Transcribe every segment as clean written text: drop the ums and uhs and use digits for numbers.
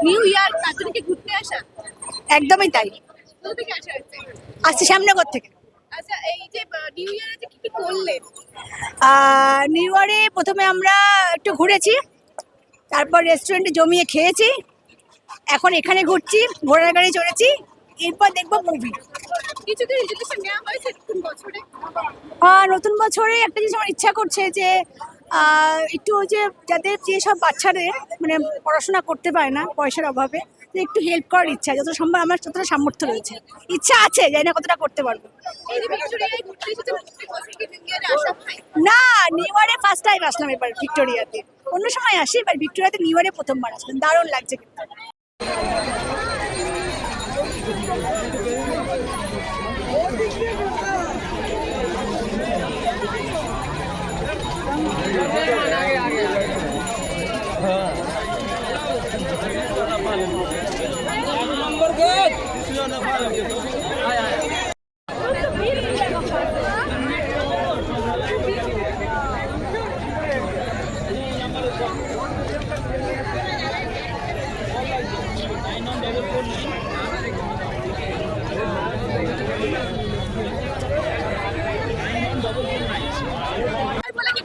New year তাদেরকে ঘুরতে আসা একদমই তাই। কোথা থেকে আসা হচ্ছে? আসছে শ্যামনগর থেকে। আচ্ছা, এই যে নিউ ইয়ারে যে কি কি করলেন? নিউ ইয়ারে প্রথমে আমরা একটু ঘুরেছি, তারপর রেস্টুরেন্টে জমিয়ে খেয়েছি, এখন এখানে ঘুরছি, ঘোড়ার গাড়ি চড়েছি, এরপর দেখবো মুভি। কিছু কি রেজুলেশন নেওয়া হয়েছে নতুন বছরে? নতুন বছরে একটা জিনিস আমার ইচ্ছা করছে যে একটু ওই যে যাদের যেসব বাচ্চাদের মানে পড়াশোনা করতে পারে না পয়সার অভাবে, যে একটু হেল্প করার ইচ্ছা, যত সম্ভব আমার যতটা সামর্থ্য রয়েছে। ইচ্ছা আছে, জানি না কতটা করতে পারবো। এই যে ভিক্টোরিয়ায় ঘুরতে এসেছেন, প্রত্যেক বছর কি নিউ ইয়ারে আসা হয়? না, নিউ ইয়ারে ফার্স্ট টাইম আসলাম এবার ভিক্টোরিয়াতে। অন্য সময় আসি, এবার ভিক্টোরিয়াতে নিউ ইয়ারে প্রথমবার আসলাম, দারুণ লাগছে কিন্তু।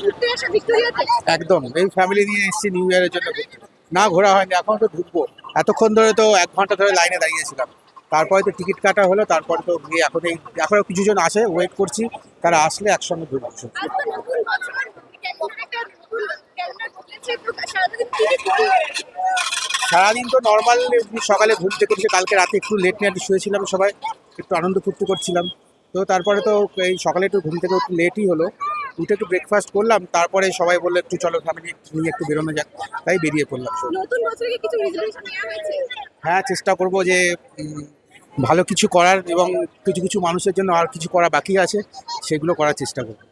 ঘুরতে আসা ভিক্টোরিয়াতে একদম এই ফ্যামিলি নিয়ে এসেছি নিউ ইয়ারের জন্য। না ঘোরা হয়নি, এখন তো ঢুকবো। এতক্ষণ ধরে তো 1 ঘন্টা ধরে লাইনে দাঁড়িয়েছিলাম, তারপরে তো টিকিট কাটা হলো, তারপরে তো গিয়ে এখনো কিছু জন আসে, ওয়েট করছি, তারা আসলে একসঙ্গে ঢুকবো। আজ তো নতুন বছর, কেমন একটা নতুন ক্যালেন্ডার বদলেছে, তো সারাদিন কি কি করলেন? সারাদিন তো নর্মাল, সকালে ঘুম থেকে উঠে কালকে রাতে একটু লেট নাইট শুয়েছিলাম, সবাই একটু আনন্দ ফুর্তি করছিলাম। তো তারপরে তো এই সকালে একটু ঘুম থেকে একটু লেটই হলো, উঠে একটু ব্রেকফাস্ট করলাম, তারপরে সবাই বললো একটু চলো ফ্যামিলি নিয়ে একটু বেরোনো যাক, তাই বেরিয়ে পড়লাম। নতুন বছরে কি কিছু রেজুলেশন নেওয়া হয়েছে? হ্যাঁ, চেষ্টা করব যে ভালো কিছু করার, এবং কিছু কিছু মানুষের জন্য আর কিছু করা বাকি আছে, সেগুলো করার চেষ্টা করব।